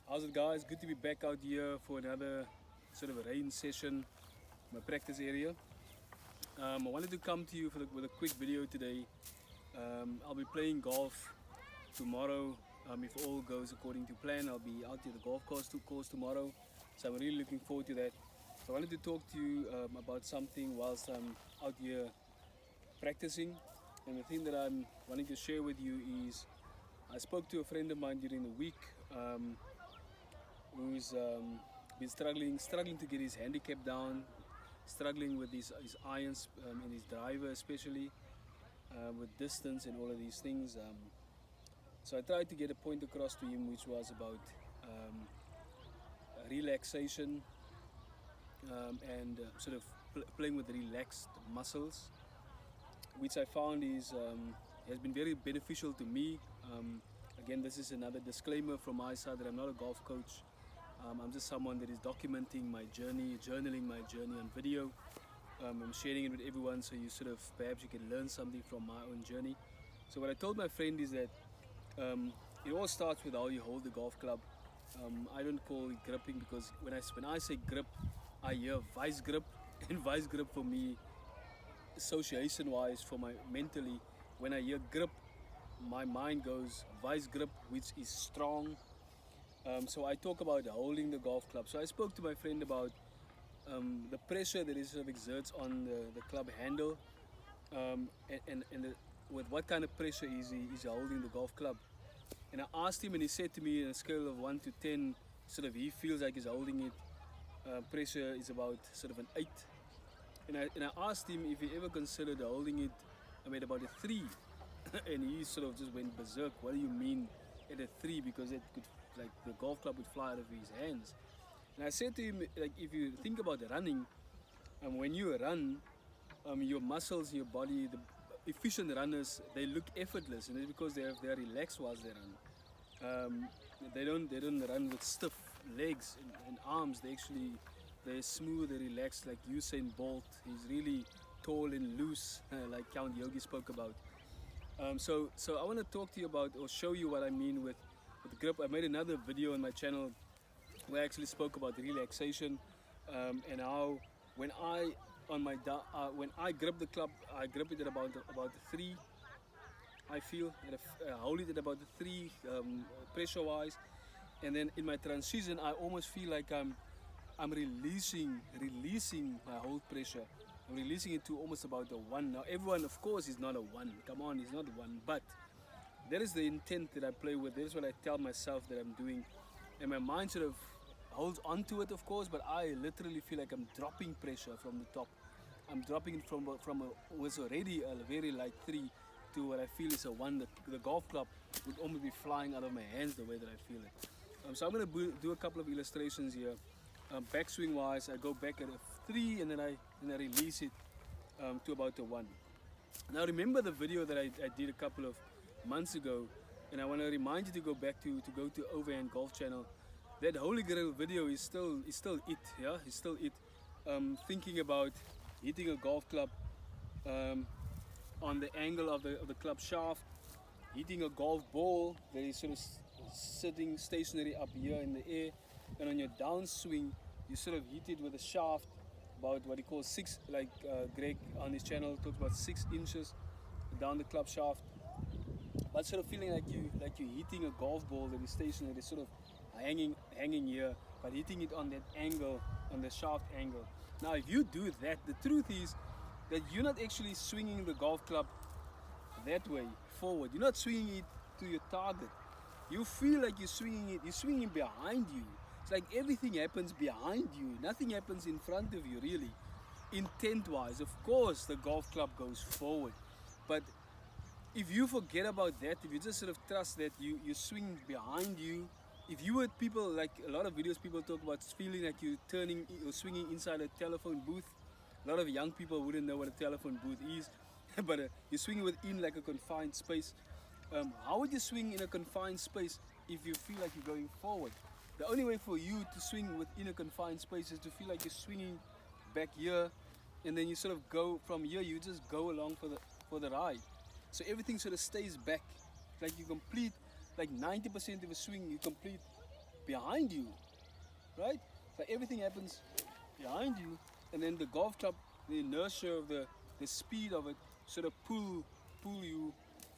How's it, guys? Good to be back out here for another sort of a rain session, my practice area. I wanted to come to you with a quick video today. I'll be playing golf tomorrow. If all goes according to plan, I'll be out to the golf course tomorrow. So I'm really looking forward to that. So I wanted to talk to you about something whilst I'm out here practicing. And the thing that I'm wanting to share with you is I spoke to a friend of mine during the week who's been struggling to get his handicap down, struggling with his irons and his driver especially, with distance and all of these things. So I tried to get a point across to him which was about relaxation and sort of playing with relaxed muscles, which I found has been very beneficial to me. Again, this is another disclaimer from my side that I'm not a golf coach. I'm just someone that is documenting my journey, journaling my journey on video. I'm sharing it with everyone so you sort of perhaps you can learn something from my own journey. So what I told my friend is that it all starts with how you hold the golf club. I don't call it gripping because when I say grip, I hear vice grip, and vice grip for me, association wise, for my mentally, when I hear grip, my mind goes vice grip, which is strong. So I talk about holding the golf club. So I spoke to my friend about the pressure that it sort of exerts on the club handle, and with what kind of pressure is he holding the golf club. And I asked him, and he said to me, on a scale of 1 to 10, sort of he feels like he's holding it. Pressure is about sort of an 8. And I asked him if he ever considered holding it. I made about a 3, and he sort of just went berserk. What do you mean at a 3? Because it could, like, the golf club would fly out of his hands. And I said to him, like, if you think about running, when you run, your muscles in your body, the efficient runners, they look effortless, and it's because they are relaxed whilst they run. They don't run with stiff legs and arms. They're smooth, they're relaxed, like Usain Bolt. He's really tall and loose, like Count Yogi spoke about. So I want to talk to you about, or show you what I mean with grip. I made another video on my channel where I actually spoke about relaxation, and how when I grip the club, I grip it at about a 3. I feel I hold it at about a 3 pressure wise, and then in my transition I almost feel like I'm releasing my whole pressure. I'm releasing it to almost about a 1. Now everyone, of course, is not a 1. Come on, it's not 1, but that is the intent that I play with. That is what I tell myself that I'm doing, and my mind sort of holds on to it, of course, but I literally feel like I'm dropping pressure from the top. I'm dropping it from was already a very light 3 to what I feel is a 1. The golf club would almost be flying out of my hands the way that I feel it. So I'm going to do a couple of illustrations here. Backswing wise, I go back at a 3, and then I release it to about a 1. Now remember the video that I did a couple of months ago, and I want to remind you to go back to Overhand Golf Channel. That Holy Grail video is still it, yeah, it's still it. Thinking about hitting a golf club on the angle of the club shaft, hitting a golf ball that is sort of sitting stationary up here in the air, and on your downswing you sort of hit it with a shaft about what he calls 6, like Greg on his channel talks about 6 inches down the club shaft, but sort of feeling like you're hitting a golf ball that is stationary, it's sort of hanging here, but hitting it on that angle, on the shaft angle. Now if you do that, the truth is that you're not actually swinging the golf club that way forward. You're not swinging it to your target. You feel like you're swinging behind you. It's like everything happens behind you. Nothing happens in front of you, really. Intent wise, of course, the golf club goes forward. But if you forget about that, if you just sort of trust that you swing behind you, if you heard people, like a lot of videos, people talk about feeling like you're swinging inside a telephone booth. A lot of young people wouldn't know what a telephone booth is, but you're swinging within like a confined space. How would you swing in a confined space if you feel like you're going forward? The only way for you to swing within a confined space is to feel like you're swinging back here, and then you sort of go from here, you just go along for the ride. So everything sort of stays back, like you complete like 90% of a swing, you complete behind you, right? So everything happens behind you, and then the golf club, the inertia of the speed of it sort of pull you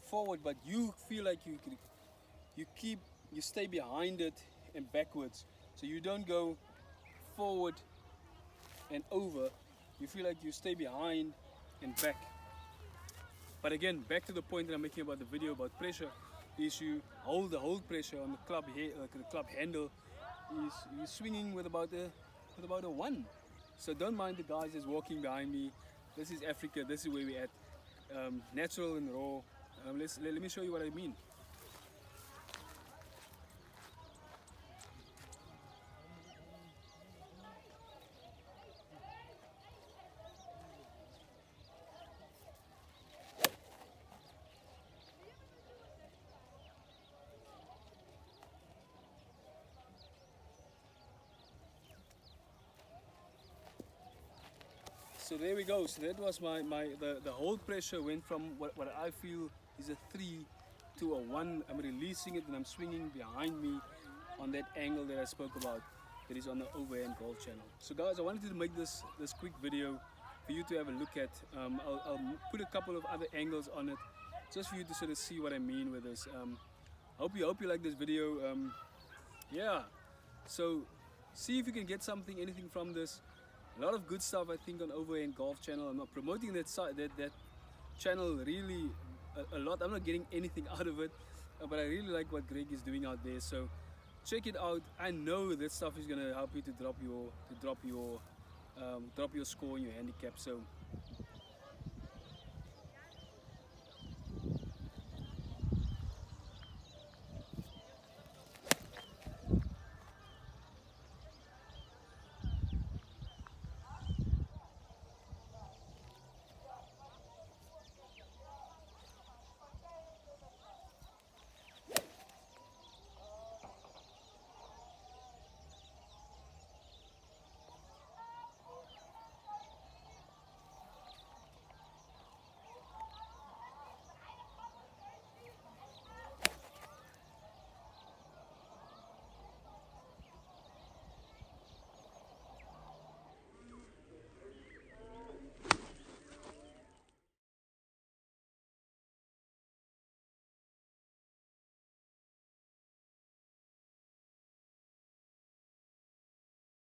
forward, but you feel like you stay behind it and backwards, so you don't go forward and over. You feel like you stay behind and back. But again, back to the point that I'm making about the video about pressure, is you hold the pressure on the club handle. Is swinging with about a 1. So don't mind the guys that's walking behind me. This is Africa. This is where we're at. Natural and raw. Let me show you what I mean. So there we go. So that was the hold pressure went from what I feel is a 3 to a 1. I'm releasing it and I'm swinging behind me on that angle that I spoke about. That is on the overhand golf channel. So guys, I wanted to make this quick video for you to have a look at. I'll put a couple of other angles on it, just for you to sort of see what I mean with this. Hope you like this video. Yeah. So see if you can get anything from this. A lot of good stuff, I think, on Overhand Golf channel. I'm not promoting that channel really a lot. I'm not getting anything out of it, but I really like what Greg is doing out there. So check it out. I know that stuff is gonna help you to drop your score and your handicap. So